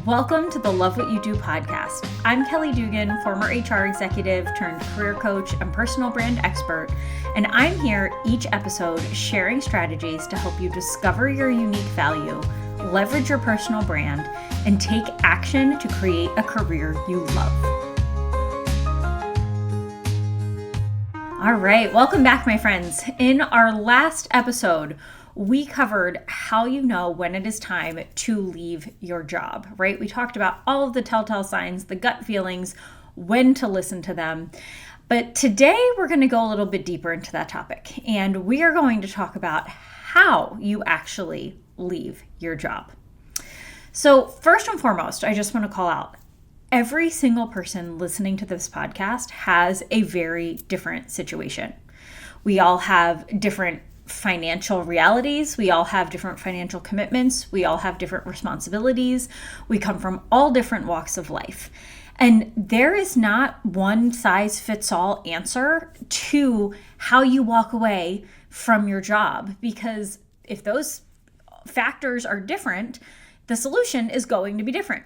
Welcome to the Love What You Do podcast. I'm Kelly Dugan, former HR executive turned career coach and personal brand expert, and I'm here each episode sharing strategies to help you discover your unique value, leverage your personal brand, and take action to create a career you love. All right, welcome back, my friends. In our last episode, we covered how you know when it is time to leave your job, right? We talked about all of the telltale signs, the gut feelings, when to listen to them. But today we're going to go a little bit deeper into that topic, and we are going to talk about how you actually leave your job. So first and foremost, I just want to call out, every single person listening to this podcast has a very different situation. We all have different financial realities. We all have different financial commitments. We all have different responsibilities. We come from all different walks of life. And there is not one size fits all answer to how you walk away from your job, because if those factors are different, the solution is going to be different.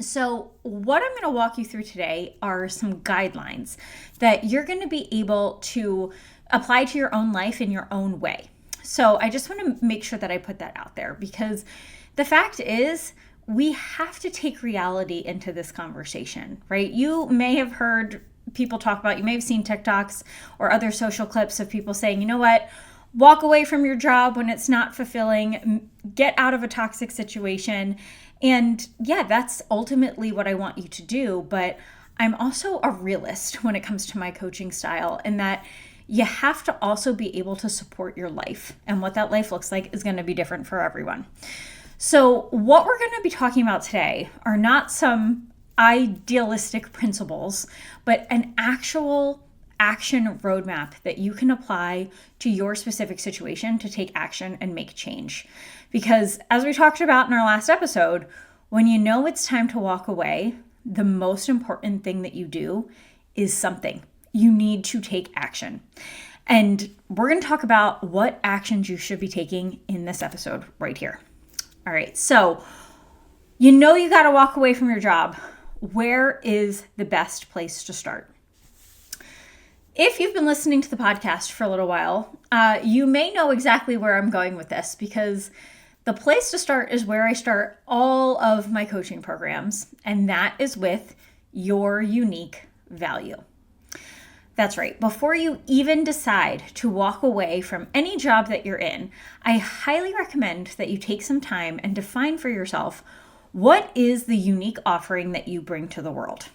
So what I'm going to walk you through today are some guidelines that you're going to be able to apply to your own life in your own way. So I just want to make sure that I put that out there, because the fact is we have to take reality into this conversation, right? You may have heard people talk about, you may have seen TikToks or other social clips of people saying, you know what, walk away from your job when it's not fulfilling, get out of a toxic situation. And yeah, that's ultimately what I want you to do. But I'm also a realist when it comes to my coaching style, in that you have to also be able to support your life. And what that life looks like is going to be different for everyone. So what we're going to be talking about today are not some idealistic principles, but an actual action roadmap that you can apply to your specific situation to take action and make change. Because as we talked about in our last episode, when you know it's time to walk away, the most important thing that you do is something. You need to take action. And we're going to talk about what actions you should be taking in this episode right here. All right, so you know you got to walk away from your job. Where is the best place to start? If you've been listening to the podcast for a little while, you may know exactly where I'm going with this, because the place to start is where I start all of my coaching programs, and that is with your unique value. That's right. Before you even decide to walk away from any job that you're in, I highly recommend that you take some time and define for yourself, what is the unique offering that you bring to the world?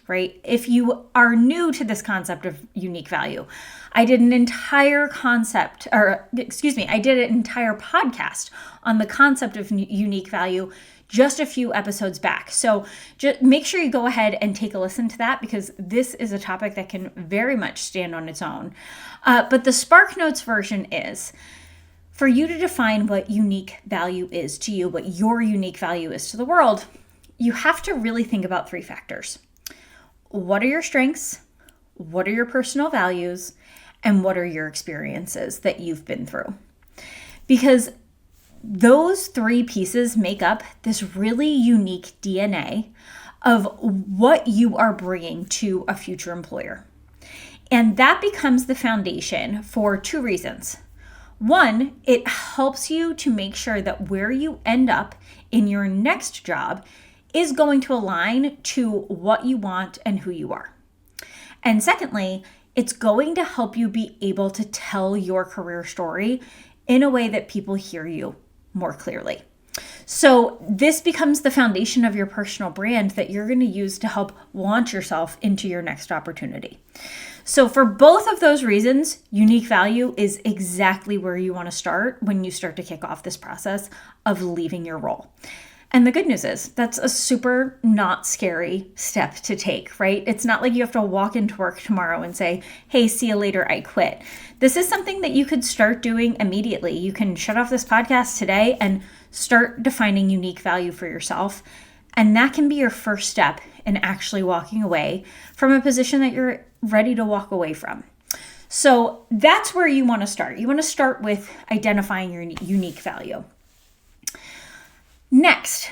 Right? If you are new to this concept of unique value, I did an entire podcast on the concept of unique value just a few episodes back. So just make sure you go ahead and take a listen to that, because this is a topic that can very much stand on its own. But the Spark Notes version is, for you to define what unique value is to you, what your unique value is to the world, you have to really think about three factors. What are your strengths? What are your personal values? And what are your experiences that you've been through? Because those three pieces make up this really unique DNA of what you are bringing to a future employer. And that becomes the foundation for two reasons. One, it helps you to make sure that where you end up in your next job is going to align to what you want and who you are. And secondly, it's going to help you be able to tell your career story in a way that people hear you more clearly. So this becomes the foundation of your personal brand that you're going to use to help launch yourself into your next opportunity. So for both of those reasons, unique value is exactly where you want to start when you start to kick off this process of leaving your role. And the good news is that's a super not scary step to take, right? It's not like you have to walk into work tomorrow and say, hey, see you later, I quit. This is something that you could start doing immediately. You can shut off this podcast today and start defining unique value for yourself. And that can be your first step in actually walking away from a position that you're ready to walk away from. So that's where you want to start. You want to start with identifying your unique value. Next,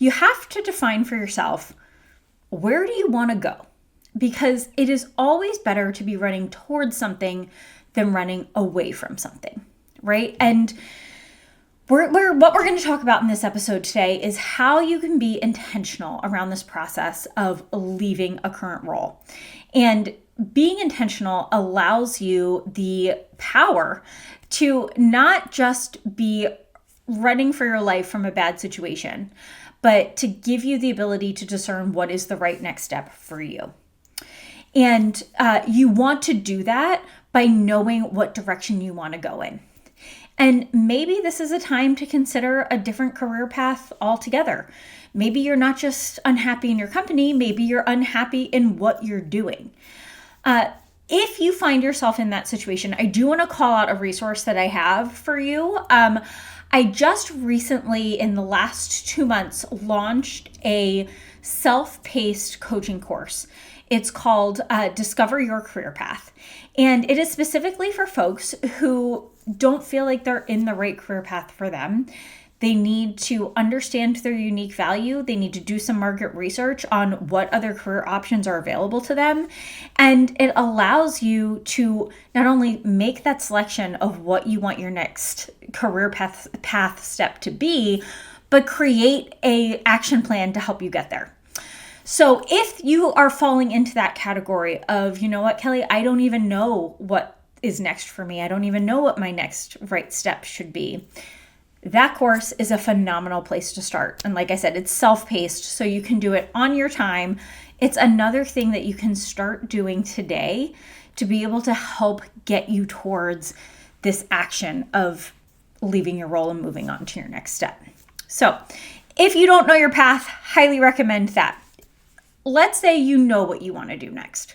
you have to define for yourself, where do you want to go? Because it is always better to be running towards something than running away from something, right? And what we're going to talk about in this episode today is how you can be intentional around this process of leaving a current role. And being intentional allows you the power to not just be running for your life from a bad situation, but to give you the ability to discern what is the right next step for you. And you want to do that by knowing what direction you want to go in. And maybe this is a time to consider a different career path altogether. Maybe you're not just unhappy in your company, maybe you're unhappy in what you're doing. If you find yourself in that situation, I do want to call out a resource that I have for you. I just recently, in the last 2 months, launched a self-paced coaching course. It's called Discover Your Career Path. And it is specifically for folks who don't feel like they're in the right career path for them. They need to understand their unique value. They need to do some market research on what other career options are available to them. And it allows you to not only make that selection of what you want your next career path step to be, but create an action plan to help you get there. So if you are falling into that category of, you know what, Kelly, I don't even know what is next for me. I don't even know what my next right step should be. That course is a phenomenal place to start. And like I said, it's self-paced, so you can do it on your time. It's another thing that you can start doing today to be able to help get you towards this action of leaving your role and moving on to your next step. So if you don't know your path, highly recommend that. Let's say you know what you want to do next.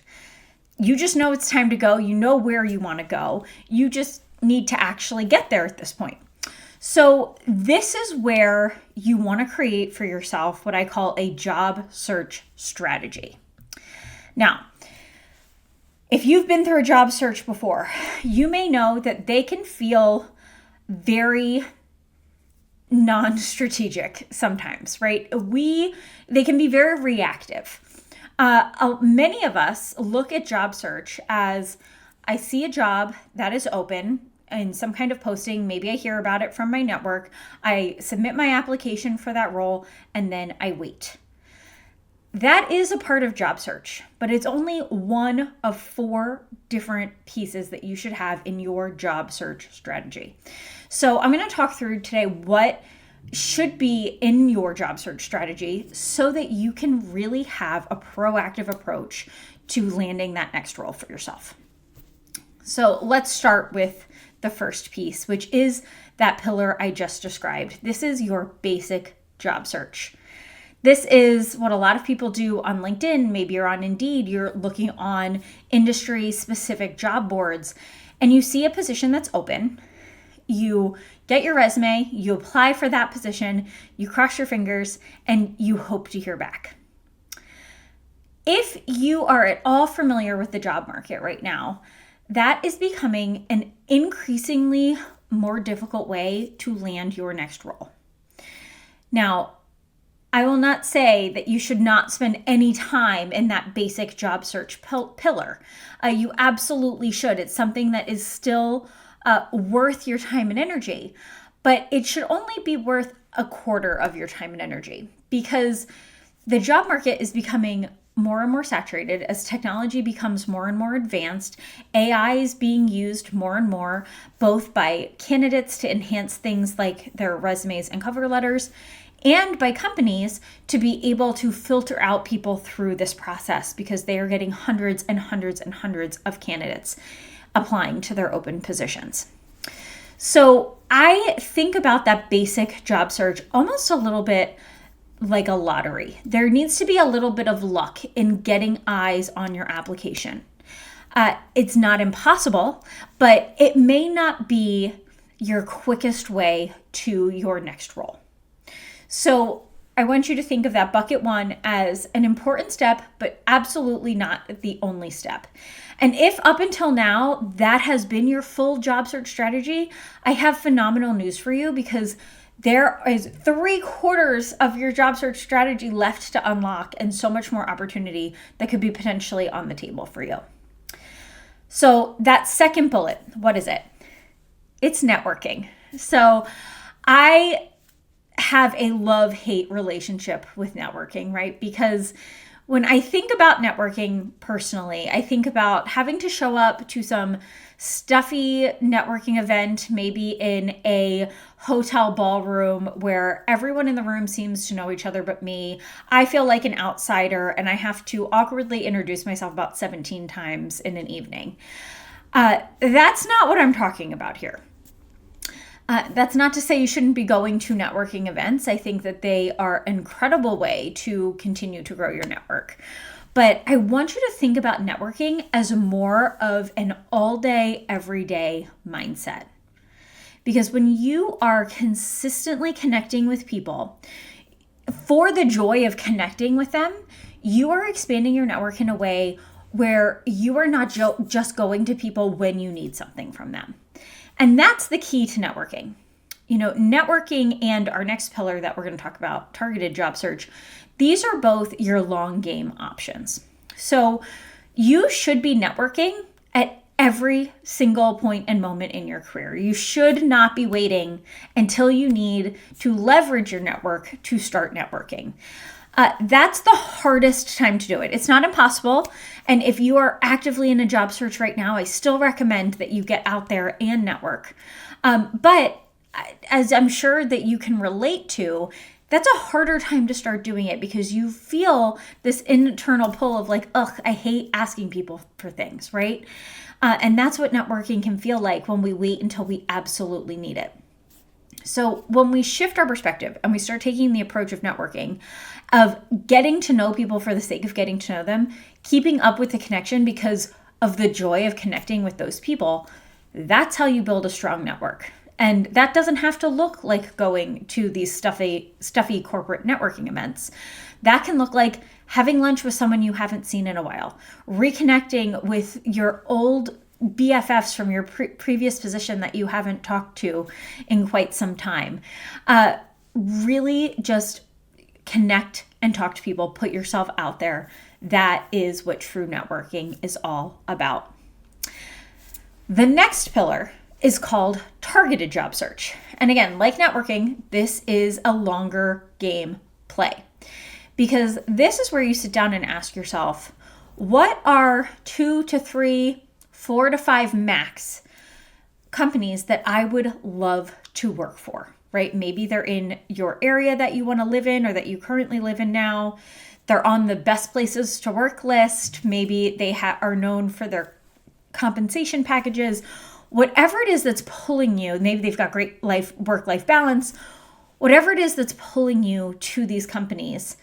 You just know it's time to go. You know where you want to go. You just need to actually get there at this point. So this is where you want to create for yourself what I call a job search strategy. Now, if you've been through a job search before, you may know that they can feel very non-strategic sometimes, right? They can be very reactive. Many of us look at job search as, I see a job that is open in some kind of posting. Maybe I hear about it from my network. I submit my application for that role, and then I wait. That is a part of job search, but it's only one of 4 different pieces that you should have in your job search strategy. So I'm going to talk through today what should be in your job search strategy so that you can really have a proactive approach to landing that next role for yourself. So let's start with the first piece, which is that pillar I just described. This is your basic job search. This is what a lot of people do on LinkedIn. Maybe you're on Indeed, you're looking on industry-specific job boards, and you see a position that's open. You get your resume, you apply for that position, you cross your fingers, and you hope to hear back. If you are at all familiar with the job market right now, that is becoming an increasingly more difficult way to land your next role. Now, I will not say that you should not spend any time in that basic job search pillar. You absolutely should. It's something that is still worth your time and energy, but it should only be worth a quarter of your time and energy because the job market is becoming more and more saturated as technology becomes more and more advanced. AI is being used more and more, both by candidates to enhance things like their resumes and cover letters, and by companies to be able to filter out people through this process because they are getting hundreds and hundreds and hundreds of candidates applying to their open positions. So I think about that basic job search almost a little bit like a lottery. There needs to be a little bit of luck in getting eyes on your application. It's not impossible, but it may not be your quickest way to your next role. So I want you to think of that bucket 1 as an important step, but absolutely not the only step. And if up until now that has been your full job search strategy, I have phenomenal news for you because There is 3/4 of your job search strategy left to unlock and so much more opportunity that could be potentially on the table for you. So that second bullet, what is it? It's networking. So I have a love-hate relationship with networking, right? Because when I think about networking personally, I think about having to show up to some stuffy networking event, maybe in a hotel ballroom where everyone in the room seems to know each other but me. I feel like an outsider and I have to awkwardly introduce myself about 17 times in an evening. That's not what I'm talking about here. That's not to say you shouldn't be going to networking events. I think that they are an incredible way to continue to grow your network. But I want you to think about networking as more of an all day, everyday mindset. Because when you are consistently connecting with people for the joy of connecting with them, you are expanding your network in a way where you are not just going to people when you need something from them. And that's the key to networking. Networking and our next pillar that we're going to talk about, targeted job search, these are both your long game options. So you should be networking at every single point and moment in your career. You should not be waiting until you need to leverage your network to start networking. That's the hardest time to do it. It's not impossible. And if you are actively in a job search right now, I still recommend that you get out there and network. But as I'm sure that you can relate to, that's a harder time to start doing it because you feel this internal pull of like, ugh, I hate asking people for things, right? And that's what networking can feel like when we wait until we absolutely need it. So when we shift our perspective and we start taking the approach of networking, of getting to know people for the sake of getting to know them, keeping up with the connection because of the joy of connecting with those people, that's how you build a strong network. And that doesn't have to look like going to these stuffy corporate networking events. That can look like having lunch with someone you haven't seen in a while, reconnecting with your old BFFs from your previous position that you haven't talked to in quite some time. Really just connect and talk to people, put yourself out there. That is what true networking is all about. The next pillar is called targeted job search. And again, like networking, this is a longer game play because this is where you sit down and ask yourself, what are 2 to 3, 4 to 5 max companies that I would love to work for, right? Maybe they're in your area that you want to live in or that you currently live in now. They're on the best places to work list. Maybe they are known for their compensation packages. Whatever it is that's pulling you, maybe they've got great work-life balance, whatever it is that's pulling you to these companies,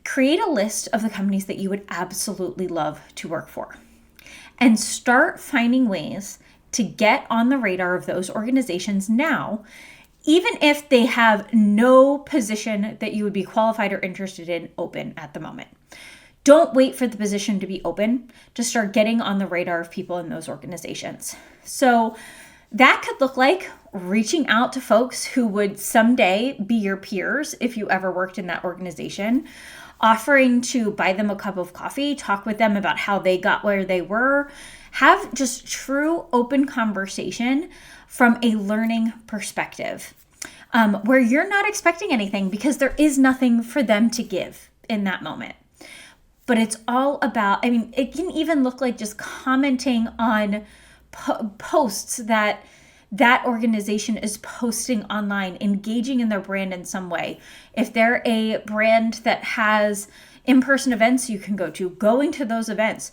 create a list of the companies that you would absolutely love to work for. And start finding ways to get on the radar of those organizations now, even if they have no position that you would be qualified or interested in open at the moment. Don't wait for the position to be open to start getting on the radar of people in those organizations. So that could look like reaching out to folks who would someday be your peers if you ever worked in that organization, offering to buy them a cup of coffee, talk with them about how they got where they were, have just true open conversation from a learning perspective, where you're not expecting anything because there is nothing for them to give in that moment. But it's all about, it can even look like just commenting on posts that organization is posting online, engaging in their brand in some way. If they're a brand that has in-person events you can go to, going to those events,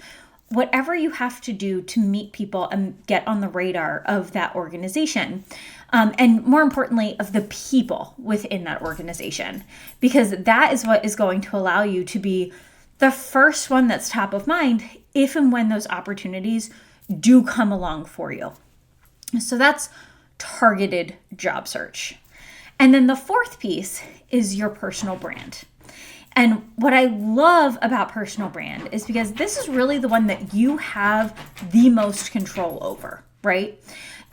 whatever you have to do to meet people and get on the radar of that organization. And more importantly, of the people within that organization, because that is what is going to allow you to be the first one that's top of mind if and when those opportunities do come along for you. So that's targeted job search. And then the fourth piece is your personal brand. And what I love about personal brand is because this is really the one that you have the most control over, right?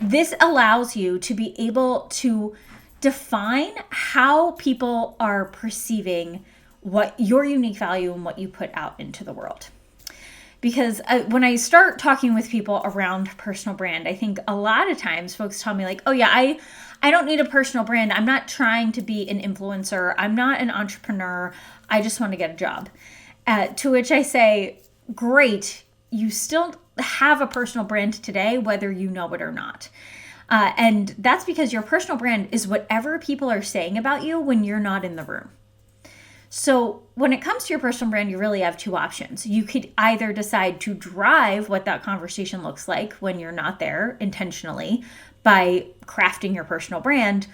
This allows you to be able to define how people are perceiving what your unique value and what you put out into the world. Because when I start talking with people around personal brand, I think a lot of times folks tell me like, oh yeah, I don't need a personal brand. I'm not trying to be an influencer. I'm not an entrepreneur. I just want to get a job. To which I say, great, you still have a personal brand today, whether you know it or not. And that's because your personal brand is whatever people are saying about you when you're not in the room. So when it comes to your personal brand, you really have two options. You could either decide to drive what that conversation looks like when you're not there intentionally by crafting your personal brand,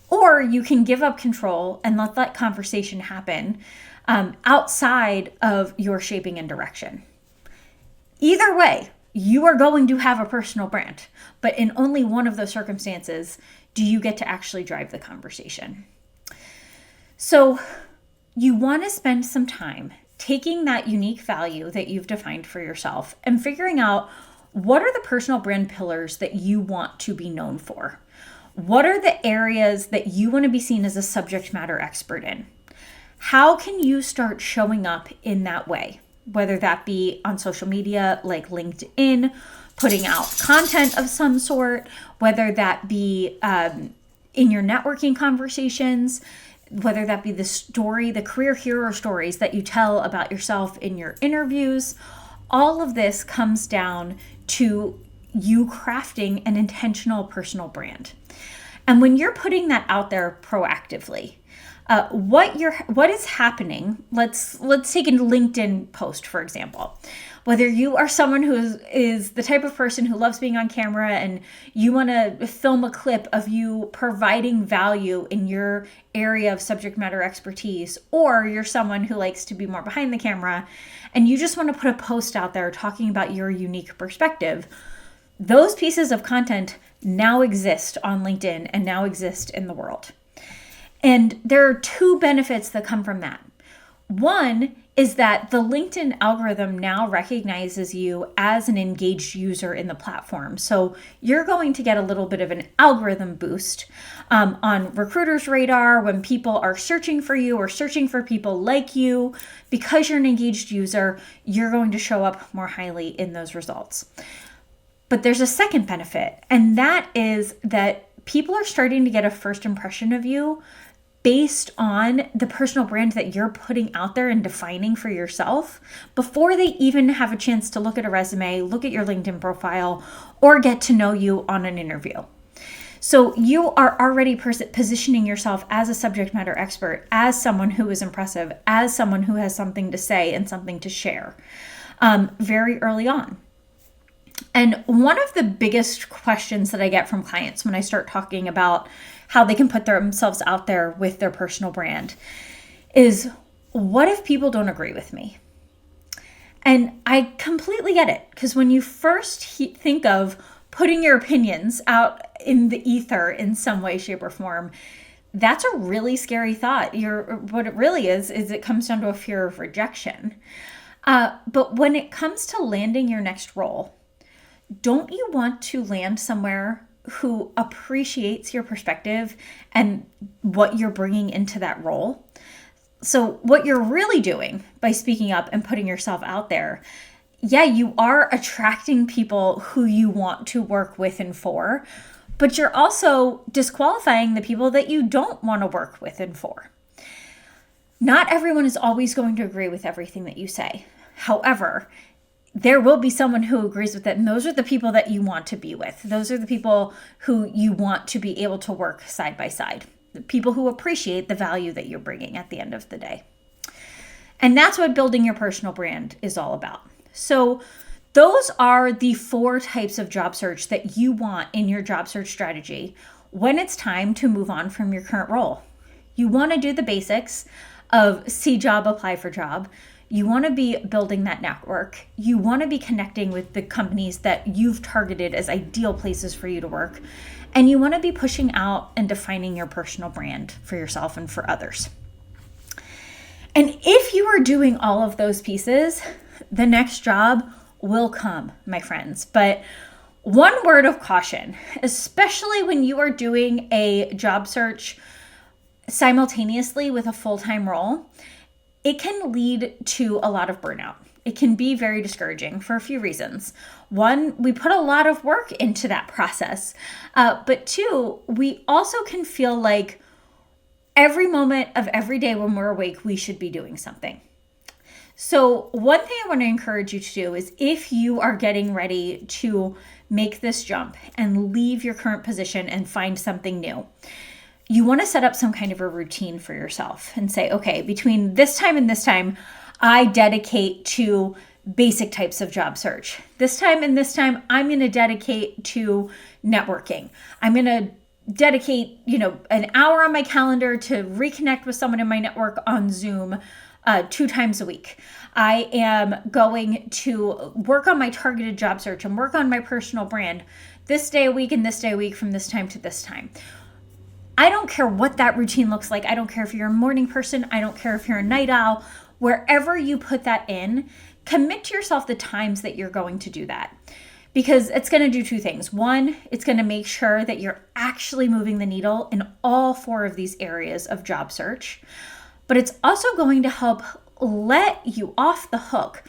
or you can give up control and let that conversation happen outside of your shaping and direction. Either way, you are going to have a personal brand, but in only one of those circumstances do you get to actually drive the conversation. So you want to spend some time taking that unique value that you've defined for yourself and figuring out what are the personal brand pillars that you want to be known for? What are the areas that you want to be seen as a subject matter expert in? How can you start showing up in that way? Whether that be on social media like LinkedIn, putting out content of some sort, whether that be in your networking conversations, whether that be the story, the career hero stories that you tell about yourself in your interviews. All of this comes down to you crafting an intentional personal brand. And when you're putting that out there proactively, what is happening? Let's take a LinkedIn post, for example. Whether you are someone who is the type of person who loves being on camera and you want to film a clip of you providing value in your area of subject matter expertise, or you're someone who likes to be more behind the camera and you just want to put a post out there talking about your unique perspective, those pieces of content now exist on LinkedIn and now exist in the world. And there are two benefits that come from that. One is that the LinkedIn algorithm now recognizes you as an engaged user in the platform. So you're going to get a little bit of an algorithm boost on recruiters' radar when people are searching for you or searching for people like you. Because you're an engaged user, you're going to show up more highly in those results. But there's a second benefit, and that is that people are starting to get a first impression of you based on the personal brand that you're putting out there and defining for yourself before they even have a chance to look at a resume, look at your LinkedIn profile, or get to know you on an interview. So you are already positioning yourself as a subject matter expert, as someone who is impressive, as someone who has something to say and something to share very early on. And one of the biggest questions that I get from clients when I start talking about how they can put themselves out there with their personal brand is, what if people don't agree with me? And I completely get it, because when you first think of putting your opinions out in the ether in some way, shape, or form, that's a really scary thought. What it really is it comes down to a fear of rejection. But when it comes to landing your next role, don't you want to land somewhere who appreciates your perspective and what you're bringing into that role? So what you're really doing by speaking up and putting yourself out there, yeah, you are attracting people who you want to work with and for, but you're also disqualifying the people that you don't want to work with and for. Not everyone is always going to agree with everything that you say. However, there will be someone who agrees with it, and those are the people that you want to be with. Those are the people who you want to be able to work side by side. The people who appreciate the value that you're bringing at the end of the day. And that's what building your personal brand is all about. So those are the 4 types of job search that you want in your job search strategy when it's time to move on from your current role. You want to do the basics of see job, apply for job. You want to be building that network. You want to be connecting with the companies that you've targeted as ideal places for you to work. And you want to be pushing out and defining your personal brand for yourself and for others. And if you are doing all of those pieces, the next job will come, my friends. But One word of caution, especially when you are doing a job search simultaneously with a full-time role, it can lead to a lot of burnout. It can be very discouraging for a few reasons. One, we put a lot of work into that process. But two, we also can feel like every moment of every day when we're awake, we should be doing something. So one thing I want to encourage you to do is if you are getting ready to make this jump and leave your current position and find something new, you want to set up some kind of a routine for yourself and say, okay, between this time and this time, I dedicate to basic types of job search. This time and this time, I'm going to dedicate to networking. I'm going to dedicate, an hour on my calendar to reconnect with someone in my network on Zoom 2 times a week. I am going to work on my targeted job search and work on my personal brand this day a week and this day a week from this time to this time. I don't care what that routine looks like. I don't care if you're a morning person. I don't care if you're a night owl. Wherever you put that in, commit to yourself the times that you're going to do that. Because it's going to do 2 things. One, it's going to make sure that you're actually moving the needle in all 4 of these areas of job search. But it's also going to help let you off the hook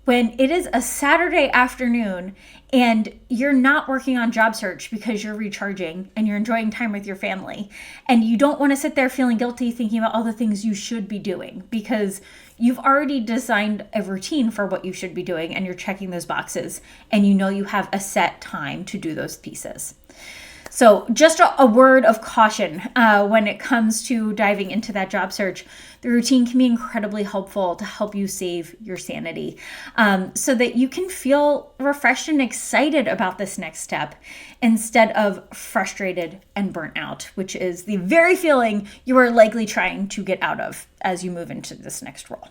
when it is a Saturday afternoon and you're not working on job search because you're recharging and you're enjoying time with your family. And you don't want to sit there feeling guilty thinking about all the things you should be doing because you've already designed a routine for what you should be doing and you're checking those boxes and you have a set time to do those pieces. So just a word of caution when it comes to diving into that job search. The routine can be incredibly helpful to help you save your sanity so that you can feel refreshed and excited about this next step instead of frustrated and burnt out, which is the very feeling you are likely trying to get out of as you move into this next role.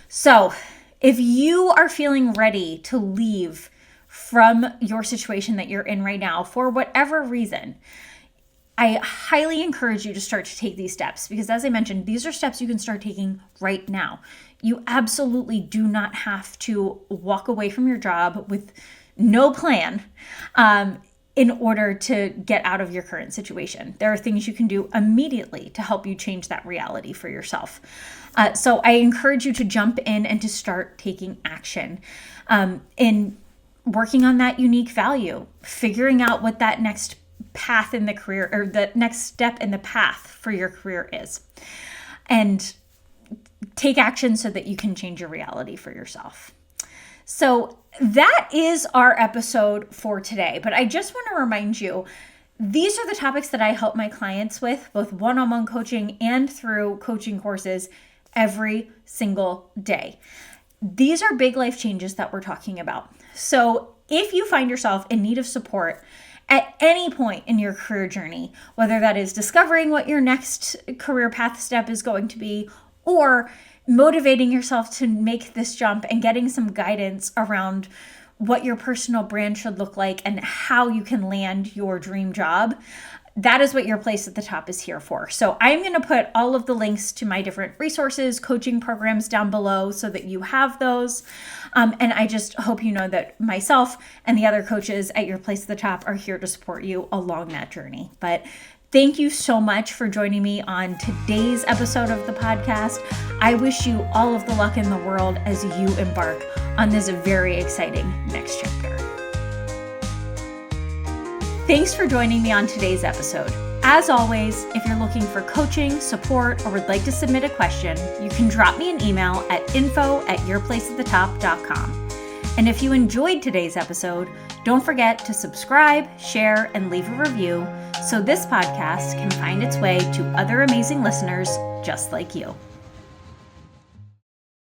So if you are feeling ready to leave from your situation that you're in right now, for whatever reason, I highly encourage you to start to take these steps because, as I mentioned, these are steps you can start taking right now. You absolutely do not have to walk away from your job with no plan in order to get out of your current situation. There are things you can do immediately to help you change that reality for yourself. So I encourage you to jump in and to start taking action in working on that unique value, figuring out what that next path in the career or the next step in the path for your career is, and take action so that you can change your reality for yourself. So that is our episode for today. But I just want to remind you, these are the topics that I help my clients with, both one-on-one coaching and through coaching courses every single day. These are big life changes that we're talking about. So if you find yourself in need of support at any point in your career journey, whether that is discovering what your next career path step is going to be, or motivating yourself to make this jump and getting some guidance around what your personal brand should look like and how you can land your dream job, that is what your place at the top is here for. So I'm going to put all of the links to my different resources, coaching programs down below so that you have those. And I just hope you know that myself and the other coaches at your place at the top are here to support you along that journey. But thank you so much for joining me on today's episode of the podcast. I wish you all of the luck in the world as you embark on this very exciting next chapter. Thanks for joining me on today's episode. As always, if you're looking for coaching, support, or would like to submit a question, you can drop me an email at info@yourplaceatthetop.com. And if you enjoyed today's episode, don't forget to subscribe, share, and leave a review so this podcast can find its way to other amazing listeners just like you.